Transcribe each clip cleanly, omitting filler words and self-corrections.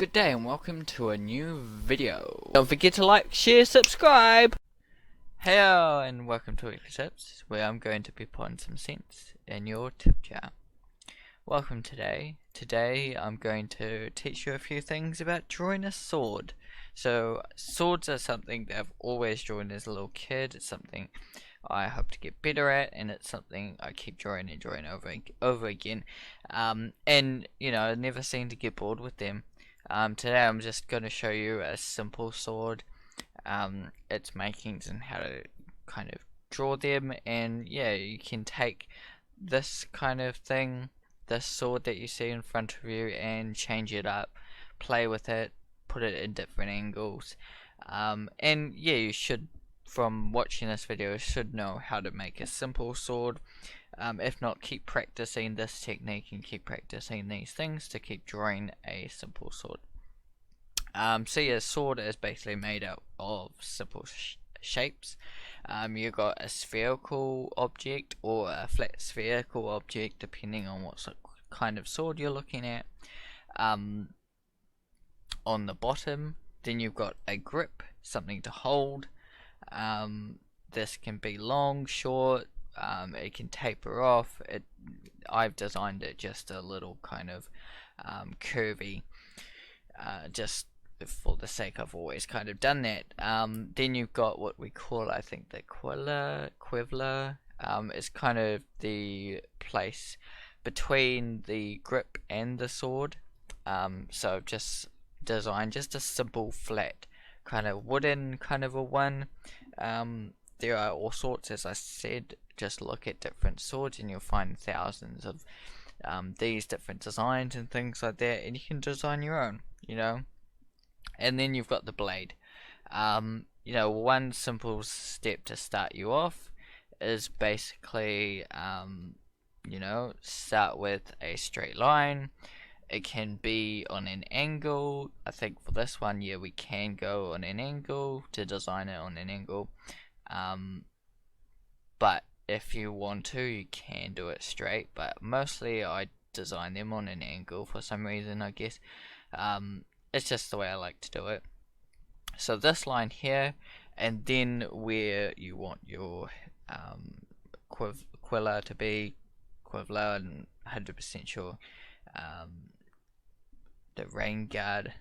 Good day and welcome to a new video. Don't forget to like, share, subscribe! Hello and welcome to Weekly Tips, where I'm going to be putting some sense in your tip jar. Welcome today. Today I'm going to teach you a few things about drawing a sword. So swords are something that I've always drawn as a little kid. It's something I hope to get better at, and it's something I keep drawing and drawing over again. And you know, I never seem to get bored with them. Today I'm just going to show you a simple sword, its makings and how to kind of draw them. And yeah, you can take this kind of thing, this sword that you see in front of you, and change it up, play with it, put it in different angles. And yeah, you should, from watching this video, should know how to make a simple sword. If not, keep practicing this technique and keep practicing these things to keep drawing a simple sword. So yeah, a sword is basically made up of simple shapes. You've got a spherical object or a flat spherical object, depending on what kind of sword you're looking at. On the bottom, then you've got a grip, something to hold. This can be long, short. It can taper off. I've designed it just a little kind of curvy, just for the sake I've always kind of done that. Then you've got what we call, I think, the quiver. It's kind of the place between the grip and the sword. So I've just designed just a simple flat kind of wooden kind of a one. There are all sorts, as I said. Just look at different swords and you'll find thousands of these different designs and things like that, and you can design your own, you know. And then you've got the blade. You know, one simple step to start you off is basically, you know, start with a straight line. It can be on an angle. I think for this one, yeah, we can go on an angle to design it on an angle. But if you want to, you can do it straight, but mostly I design them on an angle for some reason, I guess. It's just the way I like to do it. So this line here, and then where you want your quiver to be, quiver, and 100% sure, the rain guard,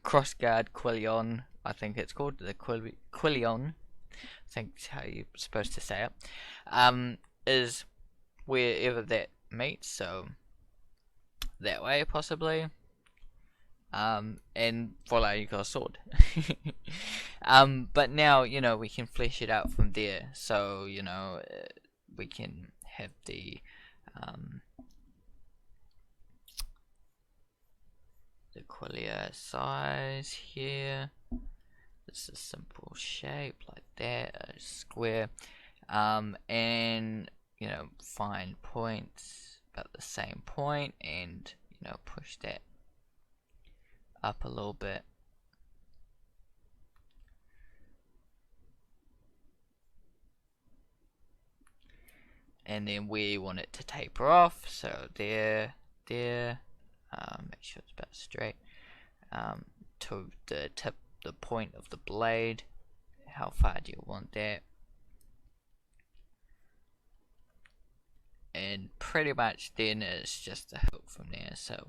cross guard, quillion, I think it's called, the quillion, I think that's how you're supposed to say it, is wherever that meets, so that way possibly, and voila, you got a sword. But now, you know, we can flesh it out from there, so, you know, we can have the quillier size here. It's a simple shape like that, a square, and you know, find points about the same point, and you know, push that up a little bit. And then where you want it to taper off, so there, make sure it's about straight, to the tip, the point of the blade. How far do you want that? And pretty much then it's just a hook from there. So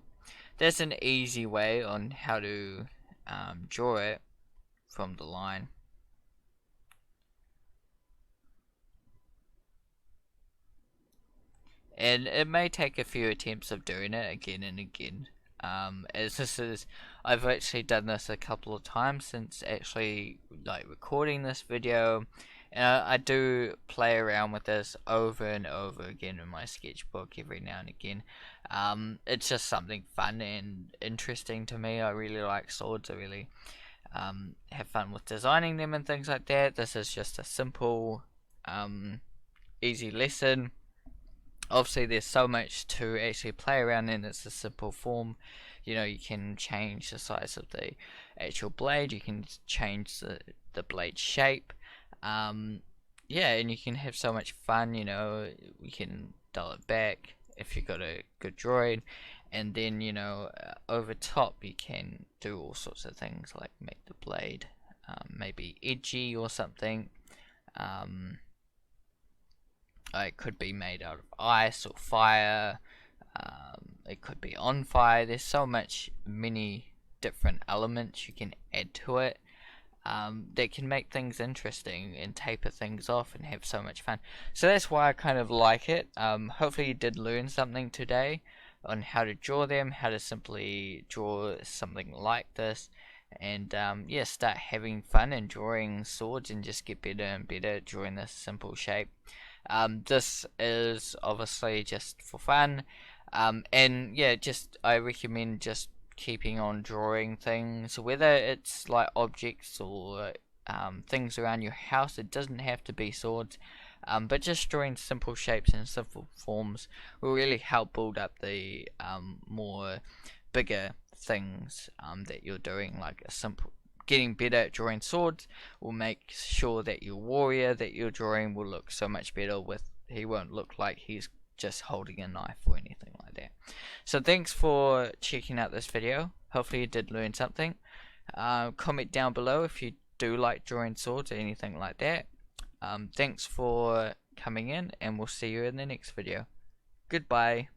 there's an easy way on how to draw it from the line. And it may take a few attempts of doing it again and again. As this is, I've actually done this a couple of times since actually like recording this video, and I do play around with this over and over again in my sketchbook every now and again. It's just something fun and interesting to me. I really like swords. I really have fun with designing them and things like that. This is just a simple, easy lesson. Obviously there's so much to actually play around in. It's a simple form. You know, you can change the size of the actual blade, you can change the blade shape, yeah, and you can have so much fun. You know, you can dull it back if you've got a good droid, and then over top you can do all sorts of things like make the blade maybe edgy or something. It could be made out of ice or fire. It could be on fire. There's so many different elements you can add to it that can make things interesting and taper things off and have so much fun. So that's why I kind of like it. Hopefully you did learn something today on how to draw them, how to simply draw something like this, and yeah, start having fun and drawing swords and just get better and better at drawing this simple shape. This is obviously just for fun, and yeah, I recommend just keeping on drawing things, whether it's like objects or things around your house. It doesn't have to be swords, but just drawing simple shapes and simple forms will really help build up the more bigger things that you're doing. Like getting better at drawing swords will make sure that your warrior that you're drawing will look so much better. He won't look like he's just holding a knife or anything like that. So thanks for checking out this video. Hopefully you did learn something. Comment down below if you do like drawing swords or anything like that. Thanks for coming in, and we'll see you in the next video. Goodbye.